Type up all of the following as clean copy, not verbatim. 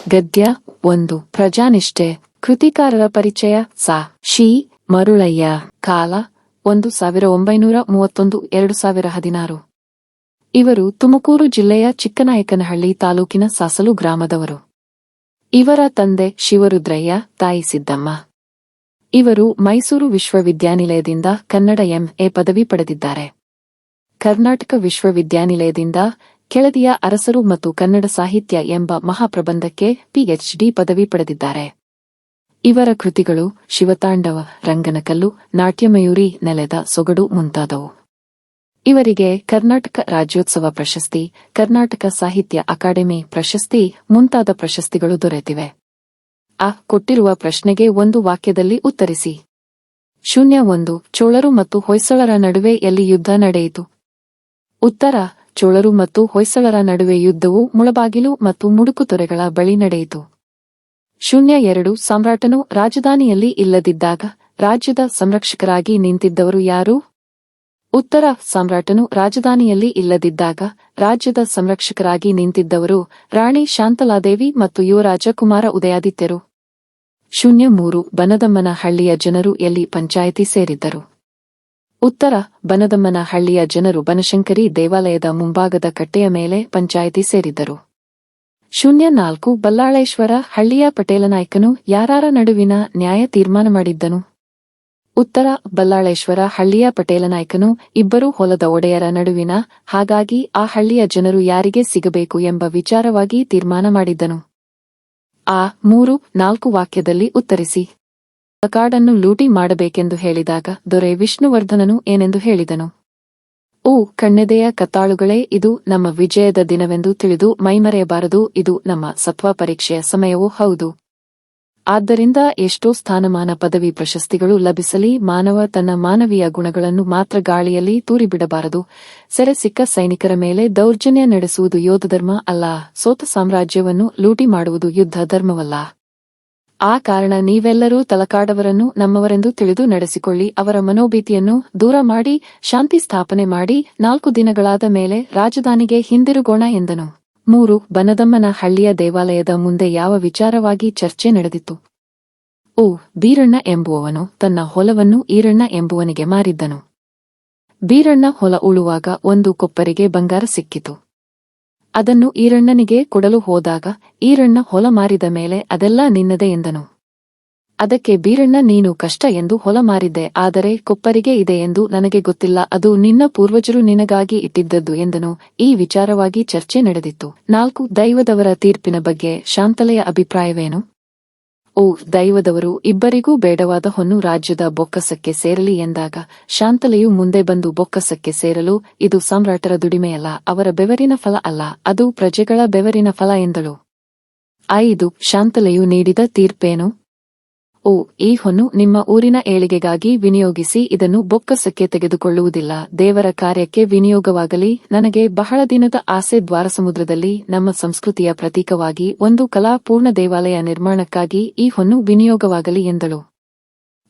ಗದ್ಯ 1 ಪ್ರಜಾನಿಷ್ಠೆ. ಕೃತಿಕಾರರ ಪರಿಚಯ. ಸಾ. ಶಿ. ಮರುಳಯ್ಯ. ಕಾಲ 1931-2016. ಇವರು ತುಮಕೂರು ಜಿಲ್ಲೆಯ ಚಿಕ್ಕನಾಯಕನಹಳ್ಳಿ ತಾಲೂಕಿನ ಸಾಸಲು ಗ್ರಾಮದವರು. ಇವರ ತಂದೆ ಶಿವರುದ್ರಯ್ಯ, ತಾಯಿ ಸಿದ್ದಮ್ಮ. ಇವರು ಮೈಸೂರು ವಿಶ್ವವಿದ್ಯಾನಿಲಯದಿಂದ ಕನ್ನಡ ಎಂ.ಎ. ಪದವಿ ಪಡೆದಿದ್ದಾರೆ. ಕರ್ನಾಟಕ ವಿಶ್ವವಿದ್ಯಾನಿಲಯದಿಂದ ಕೆಳದಿಯ ಅರಸರು ಮತ್ತು ಕನ್ನಡ ಸಾಹಿತ್ಯ ಎಂಬ ಮಹಾಪ್ರಬಂಧಕ್ಕೆ ಪಿಎಚ್ಡಿ ಪದವಿ ಪಡೆದಿದ್ದಾರೆ. ಇವರ ಕೃತಿಗಳು ಶಿವತಾಂಡವ, ರಂಗನಕಲ್ಲು, ನಾಟ್ಯಮಯೂರಿ, ನೆಲದ ಸೊಗಡು ಮುಂತಾದವು. ಇವರಿಗೆ ಕರ್ನಾಟಕ ರಾಜ್ಯೋತ್ಸವ ಪ್ರಶಸ್ತಿ, ಕರ್ನಾಟಕ ಸಾಹಿತ್ಯ ಅಕಾಡೆಮಿ ಪ್ರಶಸ್ತಿ ಮುಂತಾದ ಪ್ರಶಸ್ತಿಗಳು ದೊರೆತಿವೆ. ಕೊಟ್ಟಿರುವ ಪ್ರಶ್ನೆಗೆ ಒಂದು ವಾಕ್ಯದಲ್ಲಿ ಉತ್ತರಿಸಿ. 01 ಚೋಳರು ಮತ್ತು ಹೊಯ್ಸಳರ ನಡುವೆ ಎಲ್ಲಿ ಯುದ್ಧ ನಡೆಯಿತು? ಉತ್ತರ: ಚೋಳರು ಮತ್ತು ಹೊಯ್ಸಳರ ನಡುವೆ ಯುದ್ಧವು ಮುಳಬಾಗಿಲು ಮತ್ತು ಮುಡುಕುತೊರೆಗಳ ಬಳಿ ನಡೆಯಿತು. 02 ಸಾಮ್ರಾಟನು ರಾಜಧಾನಿಯಲ್ಲಿ ಇಲ್ಲದಿದ್ದಾಗ ರಾಜ್ಯದ ಸಂರಕ್ಷಕರಾಗಿ ನಿಂತಿದ್ದವರು ಯಾರು? ಉತ್ತರ: ಸಾಮ್ರಾಟನು ರಾಜಧಾನಿಯಲ್ಲಿ ಇಲ್ಲದಿದ್ದಾಗ ರಾಜ್ಯದ ಸಂರಕ್ಷಕರಾಗಿ ನಿಂತಿದ್ದವರು ರಾಣಿ ಶಾಂತಲಾದೇವಿ ಮತ್ತು ಯುವರಾಜ ಕುಮಾರ ಉದಯಾದಿತ್ಯರು. 03 ಬನದಮ್ಮನ ಹಳ್ಳಿಯ ಜನರು ಎಲ್ಲಿ ಪಂಚಾಯಿತಿ ಸೇರಿದ್ದರು? ಉತ್ತರ: ಬನದಮ್ಮನ ಹಳ್ಳಿಯ ಜನರು ಬನಶಂಕರಿ ದೇವಾಲಯದ ಮುಂಭಾಗದ ಕಟ್ಟೆಯ ಮೇಲೆ ಪಂಚಾಯಿತಿ ಸೇರಿದ್ದರು. 04 ಬಲ್ಲಾಳೇಶ್ವರ ಹಳ್ಳಿಯ ಪಟೇಲನಾಯ್ಕನು ಯಾರಾರ ನಡುವಿನ ನ್ಯಾಯ ತೀರ್ಮಾನ ಮಾಡಿದ್ದನು? ಉತ್ತರ: ಬಲ್ಲಾಳೇಶ್ವರ ಹಳ್ಳಿಯ ಪಟೇಲನಾಯ್ಕನು ಇಬ್ಬರು ಹೊಲದ ಒಡೆಯರ ನಡುವಿನ, ಹಾಗಾಗಿ ಆ ಹಳ್ಳಿಯ ಜನರು ಯಾರಿಗೆ ಸಿಗಬೇಕು ಎಂಬ ವಿಚಾರವಾಗಿ ತೀರ್ಮಾನ ಮಾಡಿದ್ದನು. 3-4 ವಾಕ್ಯದಲ್ಲಿ ಉತ್ತರಿಸಿ. ತಲಕಾಡನ್ನು ಲೂಟಿ ಮಾಡಬೇಕೆಂದು ಹೇಳಿದಾಗ ದೊರೆ ವಿಷ್ಣುವರ್ಧನನು ಏನೆಂದು ಹೇಳಿದನು? ಕಣ್ಣೆದೆಯ ಕತ್ತಾಳುಗಳೇ, ಇದು ನಮ್ಮ ವಿಜಯದ ದಿನವೆಂದು ತಿಳಿದು ಮೈಮರೆಯಬಾರದು. ಇದು ನಮ್ಮ ಸತ್ವ ಪರೀಕ್ಷೆಯ ಸಮಯವೂ ಹೌದು. ಆದ್ದರಿಂದ ಎಷ್ಟೋ ಸ್ಥಾನಮಾನ ಪದವಿ ಪ್ರಶಸ್ತಿಗಳು ಲಭಿಸಲಿ, ಮಾನವ ತನ್ನ ಮಾನವೀಯ ಗುಣಗಳನ್ನು ಮಾತ್ರ ಗಾಳಿಯಲ್ಲಿ ತೂರಿಬಿಡಬಾರದು. ಸೆರೆ ಸಿಕ್ಕ ಸೈನಿಕರ ಮೇಲೆ ದೌರ್ಜನ್ಯ ನಡೆಸುವುದು ಯೋಧಧರ್ಮ ಅಲ್ಲ. ಸೋತ ಸಾಮ್ರಾಜ್ಯವನ್ನು ಲೂಟಿ ಮಾಡುವುದು ಯುದ್ಧ ಧರ್ಮವಲ್ಲ. ಆ ಕಾರಣ ನೀವೆಲ್ಲರೂ ತಲಕಾಡವರನ್ನು ನಮ್ಮವರೆಂದು ತಿಳಿದು ನಡೆಸಿಕೊಳ್ಳಿ. ಅವರ ಮನೋಭೀತಿಯನ್ನು ದೂರ ಮಾಡಿ ಶಾಂತಿ ಸ್ಥಾಪನೆ ಮಾಡಿ 4 ದಿನಗಳಾದ ಮೇಲೆ ರಾಜಧಾನಿಗೆ ಹಿಂದಿರುಗೋಣ ಎಂದನು. 3 ಬನದಮ್ಮನ ಹಳ್ಳಿಯ ದೇವಾಲಯದ ಮುಂದೆ ಯಾವ ವಿಚಾರವಾಗಿ ಚರ್ಚೆ ನಡೆದಿತ್ತು? ಬೀರಣ್ಣ ಎಂಬುವವನು ತನ್ನ ಹೊಲವನ್ನು ಈರಣ್ಣ ಎಂಬುವನಿಗೆ ಮಾರಿದ್ದನು. ಬೀರಣ್ಣ ಹೊಲ ಉಳುವಾಗ ಒಂದು ಕೊಪ್ಪರಿಗೆ ಬಂಗಾರ ಸಿಕ್ಕಿತು. ಅದನ್ನು ಈರಣ್ಣನಿಗೆ ಕೊಡಲು ಹೋದಾಗ ಈರಣ್ಣ ಹೊಲ ಮಾರಿದ ಮೇಲೆ ಅದೆಲ್ಲ ನಿನ್ನದೇ ಎಂದನು. ಅದಕ್ಕೆ ಬೀರಣ್ಣ, ನೀನು ಕಷ್ಟ ಎಂದು ಹೊಲ ಮಾರಿದ್ದೆ, ಆದರೆ ಕೊಪ್ಪರಿಗೆ ಇದೆ ಎಂದು ನನಗೆ ಗೊತ್ತಿಲ್ಲ. ಅದು ನಿನ್ನ ಪೂರ್ವಜರು ನಿನಗಾಗಿ ಇಟ್ಟಿದ್ದದ್ದು ಎಂದನು. ಈ ವಿಚಾರವಾಗಿ ಚರ್ಚೆ ನಡೆದಿತ್ತು. 4 ದೈವದವರ ತೀರ್ಪಿನ ಬಗ್ಗೆ ಶಾಂತಲೆಯ ಅಭಿಪ್ರಾಯವೇನು? ದೈವದವರು ಇಬ್ಬರಿಗೂ ಬೇಡವಾದ ಹೊನ್ನು ರಾಜ್ಯದ ಬೊಕ್ಕಸಕ್ಕೆ ಸೇರಲಿ ಎಂದಾಗ ಶಾಂತಲೆಯು ಮುಂದೆ ಬಂದು ಬೊಕ್ಕಸಕ್ಕೆ ಸೇರಲು ಇದು ಸಾಮ್ರಾಟರ ದುಡಿಮೆಯಲ್ಲ, ಅವರ ಬೆವರಿನ ಫಲ ಅಲ್ಲ, ಅದು ಪ್ರಜೆಗಳ ಬೆವರಿನ ಫಲ ಎಂದಳು. 5 ಶಾಂತಲೆಯು ನೀಡಿದ ತೀರ್ಪೇನು? ಈ ಹೊನ್ನು ನಿಮ್ಮ ಊರಿನ ಏಳಿಗೆಗಾಗಿ ವಿನಿಯೋಗಿಸಿ, ಇದನ್ನು ಬೊಕ್ಕಸಕ್ಕೆ ತೆಗೆದುಕೊಳ್ಳುವುದಿಲ್ಲ. ದೇವರ ಕಾರ್ಯಕ್ಕೆ ವಿನಿಯೋಗವಾಗಲಿ. ನನಗೆ ಬಹಳ ದಿನದ ಆಸೆ. ದ್ವಾರಸಮುದ್ರದಲ್ಲಿ ನಮ್ಮ ಸಂಸ್ಕೃತಿಯ ಪ್ರತೀಕವಾಗಿ ಒಂದು ಕಲಾಪೂರ್ಣ ದೇವಾಲಯ ನಿರ್ಮಾಣಕ್ಕಾಗಿ ಈ ಹೊನ್ನು ವಿನಿಯೋಗವಾಗಲಿ ಎಂದಳು.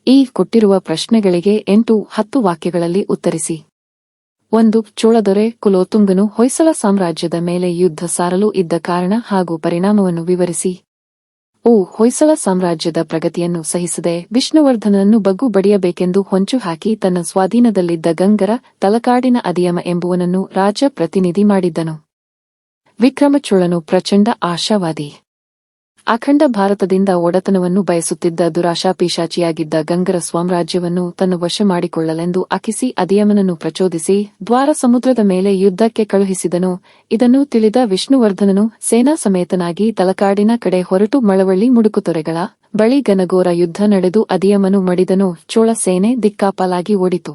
ಈ ಕೊಟ್ಟಿರುವ ಪ್ರಶ್ನೆಗಳಿಗೆ 8-10 ವಾಕ್ಯಗಳಲ್ಲಿ ಉತ್ತರಿಸಿ. 1 ಚೋಳದೊರೆ ಕುಲೋತ್ತುಂಗನು ಹೊಯ್ಸಳ ಸಾಮ್ರಾಜ್ಯದ ಮೇಲೆ ಯುದ್ಧ ಸಾರಲು ಇದ್ದ ಕಾರಣ ಹಾಗೂ ಪರಿಣಾಮವನ್ನು ವಿವರಿಸಿ. ಹೊಯ್ಸಳ ಸಾಮ್ರಾಜ್ಯದ ಪ್ರಗತಿಯನ್ನು ಸಹಿಸದೆ ವಿಷ್ಣುವರ್ಧನನನ್ನು ಬಗ್ಗು ಬಡಿಯಬೇಕೆಂದು ಹೊಂಚು ಹಾಕಿ ತನ್ನ ಸ್ವಾಧೀನದಲ್ಲಿದ್ದ ಗಂಗರ, ತಲಕಾಡಿನ ಅದಿಯಮ ಎಂಬುವನನ್ನು ರಾಜ ಪ್ರತಿನಿಧಿ ಮಾಡಿದ್ದನು. ವಿಕ್ರಮಚೋಳನು ಪ್ರಚಂಡ ಆಶಾವಾದಿ. ಅಖಂಡ ಭಾರತದಿಂದ ಒಡೆತನವನ್ನು ಬಯಸುತ್ತಿದ್ದ ದುರಾಶಾಪಿಶಾಚಿಯಾಗಿದ್ದ ಗಂಗರ ಸಾಮ್ರಾಜ್ಯವನ್ನು ತನ್ನ ವಶ ಮಾಡಿಕೊಳ್ಳಲೆಂದು ಅಕಿಸಿ ಅದಿಯಮನನ್ನು ಪ್ರಚೋದಿಸಿ ದ್ವಾರ ಸಮುದ್ರದ ಮೇಲೆ ಯುದ್ಧಕ್ಕೆ ಕಳುಹಿಸಿದನು. ಇದನ್ನು ತಿಳಿದ ವಿಷ್ಣುವರ್ಧನನು ಸೇನಾ ಸಮೇತನಾಗಿ ತಲಕಾಡಿನ ಕಡೆ ಹೊರಟು ಮಳವಳ್ಳಿ ಮುಡುಕುತೊರೆಗಳ ಬಳಿ ಘನಘೋರ ಯುದ್ಧ ನಡೆದು ಅದಿಯಮನು ಮಡಿದನು. ಚೋಳ ಸೇನೆ ದಿಕ್ಕಾಪಾಲಾಗಿ ಓಡಿತು.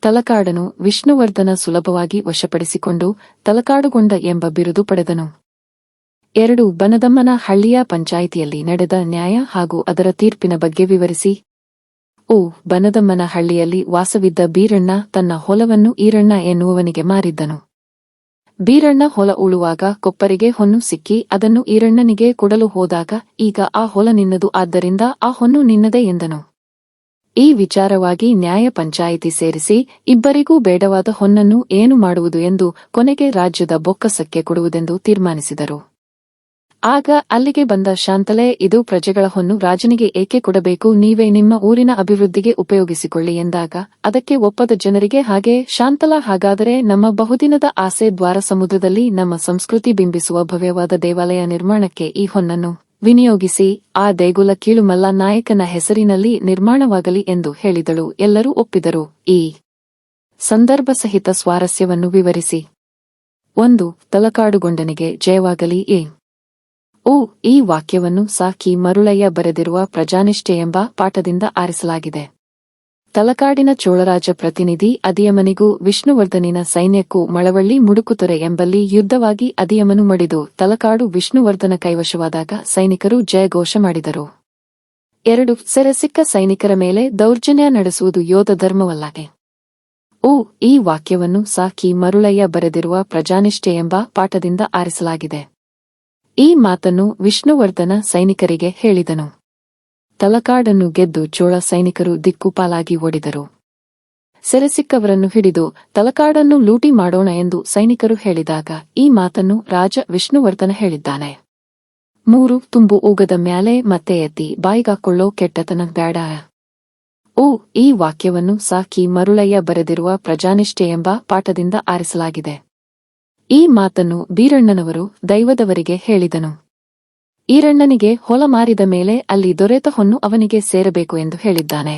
ತಲಕಾಡನು ವಿಷ್ಣುವರ್ಧನ ಸುಲಭವಾಗಿ ವಶಪಡಿಸಿಕೊಂಡು ತಲಕಾಡುಗೊಂಡ ಎಂಬ ಬಿರುದು ಪಡೆದನು. 2 ಬನದಮ್ಮನ ಹಳ್ಳಿಯ ಪಂಚಾಯಿತಿಯಲ್ಲಿ ನಡೆದ ನ್ಯಾಯ ಹಾಗೂ ಅದರ ತೀರ್ಪಿನ ಬಗ್ಗೆ ವಿವರಿಸಿ. ಬನದಮ್ಮನ ಹಳ್ಳಿಯಲ್ಲಿ ವಾಸವಿದ್ದ ಬೀರಣ್ಣ ತನ್ನ ಹೊಲವನ್ನು ಈರಣ್ಣ ಎನ್ನುವವನಿಗೆ ಮಾರಿದ್ದನು. ಬೀರಣ್ಣ ಹೊಲ ಉಳುವಾಗ ಕೊಪ್ಪರಿಗೆ ಹೊನ್ನು ಸಿಕ್ಕಿ ಅದನ್ನು ಈರಣ್ಣನಿಗೆ ಕೊಡಲು ಹೋದಾಗ ಈಗ ಆ ಹೊಲ ನಿನ್ನದು, ಆದ್ದರಿಂದ ಆ ಹೊನ್ನು ನಿನ್ನದೇ ಎಂದನು. ಈ ವಿಚಾರವಾಗಿ ನ್ಯಾಯ ಪಂಚಾಯಿತಿ ಸೇರಿಸಿ ಇಬ್ಬರಿಗೂ ಬೇಡವಾದ ಹೊನ್ನನ್ನು ಏನು ಮಾಡುವುದು ಎಂದು ಕೊನೆಗೆ ರಾಜ್ಯದ ಬೊಕ್ಕಸಕ್ಕೆ ಕೊಡುವುದೆಂದು ತೀರ್ಮಾನಿಸಿದರು. ಆಗ ಅಲ್ಲಿಗೆ ಬಂದ ಶಾಂತಲೆ, ಇದು ಪ್ರಜೆಗಳ ಹೊನ್ನು ರಾಜನಿಗೆ ಏಕೆ ಕೊಡಬೇಕು, ನೀವೇ ನಿಮ್ಮ ಊರಿನ ಅಭಿವೃದ್ಧಿಗೆ ಉಪಯೋಗಿಸಿಕೊಳ್ಳಿ ಎಂದಾಗ ಅದಕ್ಕೆ ಒಪ್ಪದ ಜನರಿಗೆ ಹಾಗೆ ಶಾಂತಲ, ಹಾಗಾದರೆ ನಮ್ಮ ಬಹುದಿನದ ಆಸೆ ದ್ವಾರ ಸಮುದ್ರದಲ್ಲಿ ನಮ್ಮ ಸಂಸ್ಕೃತಿ ಬಿಂಬಿಸುವ ಭವ್ಯವಾದ ದೇವಾಲಯ ನಿರ್ಮಾಣಕ್ಕೆ ಈ ಹೊನ್ನನ್ನು ವಿನಿಯೋಗಿಸಿ ಆ ದೇಗುಲ ಕೀಳುಮಲ್ಲ ನಾಯಕನ ಹೆಸರಿನಲ್ಲಿ ನಿರ್ಮಾಣವಾಗಲಿ ಎಂದು ಹೇಳಿದಳು. ಎಲ್ಲರೂ ಒಪ್ಪಿದರು. ಈ ಸಂದರ್ಭ ಸಹಿತ ಸ್ವಾರಸ್ಯವನ್ನು ವಿವರಿಸಿ. 1. ತಲಕಾಡುಗೊಂಡನಿಗೆ ಜಯವಾಗಲಿ. ಈ ವಾಕ್ಯವನ್ನು ಸಾಕಿ ಮರುಳಯ್ಯ ಬರೆದಿರುವ ಪ್ರಜಾನಿಷ್ಠೆ ಎಂಬ ಪಾಠದಿಂದ ಆರಿಸಲಾಗಿದೆ. ತಲಕಾಡಿನ ಚೋಳರಾಜ ಪ್ರತಿನಿಧಿ ಅದಿಯಮನಿಗೂ ವಿಷ್ಣುವರ್ಧನಿನ ಸೈನ್ಯಕ್ಕೂ ಮಳವಳ್ಳಿ ಮುಡುಕುತೊರೆ ಎಂಬಲ್ಲಿ ಯುದ್ಧವಾಗಿ ಅದಿಯಮನು ಮಡಿದು ತಲಕಾಡು ವಿಷ್ಣುವರ್ಧನ ಕೈವಶವಾದಾಗ ಸೈನಿಕರು ಜಯಘೋಷ ಮಾಡಿದರು. 2. ಸೆರೆಸಿಕ್ಕ ಸೈನಿಕರ ಮೇಲೆ ದೌರ್ಜನ್ಯ ನಡೆಸುವುದು ಯೋಧ ಧರ್ಮವಲ್ಲದೆ. ಈ ವಾಕ್ಯವನ್ನು ಸಾಕಿ ಮರುಳಯ್ಯ ಬರೆದಿರುವ ಪ್ರಜಾನಿಷ್ಠೆ ಎಂಬ ಪಾಠದಿಂದ ಆರಿಸಲಾಗಿದೆ. ಈ ಮಾತನ್ನು ವಿಷ್ಣುವರ್ಧನ ಸೈನಿಕರಿಗೆ ಹೇಳಿದನು. ತಲಕಾಡನ್ನು ಗೆದ್ದು ಚೋಳ ಸೈನಿಕರು ದಿಕ್ಕುಪಾಲಾಗಿ ಓಡಿದರು. ಸೆರೆಸಿಕ್ಕವರನ್ನು ಹಿಡಿದು ತಲಕಾಡನ್ನು ಲೂಟಿ ಮಾಡೋಣ ಎಂದು ಸೈನಿಕರು ಹೇಳಿದಾಗ ಈ ಮಾತನ್ನು ರಾಜ ವಿಷ್ಣುವರ್ಧನ ಹೇಳಿದ್ದಾನೆ. 3. ತುಂಬು ಊಗದ ಮ್ಯಾಲೆ ಮತ್ತೆ ಎತ್ತಿ ಬಾಯಿಗಾಕೊಳ್ಳೋ ಕೆಟ್ಟತನ ಬ್ಯಾಡ. ಈ ವಾಕ್ಯವನ್ನು ಸಾಕಿ ಮರುಳಯ್ಯ ಬರೆದಿರುವ ಪ್ರಜಾನಿಷ್ಠೆ ಎಂಬ ಪಾಠದಿಂದ ಆರಿಸಲಾಗಿದೆ. ಈ ಮಾತನ್ನು ಬೀರಣ್ಣನವರು ದೈವದವರಿಗೆ ಹೇಳಿದನು. ಈರಣ್ಣನಿಗೆ ಹೊಲ ಮಾರಿದ ಮೇಲೆ ಅಲ್ಲಿ ದೊರೆತ ಹೊನ್ನು ಅವನಿಗೆ ಸೇರಬೇಕು ಎಂದು ಹೇಳಿದ್ದಾನೆ.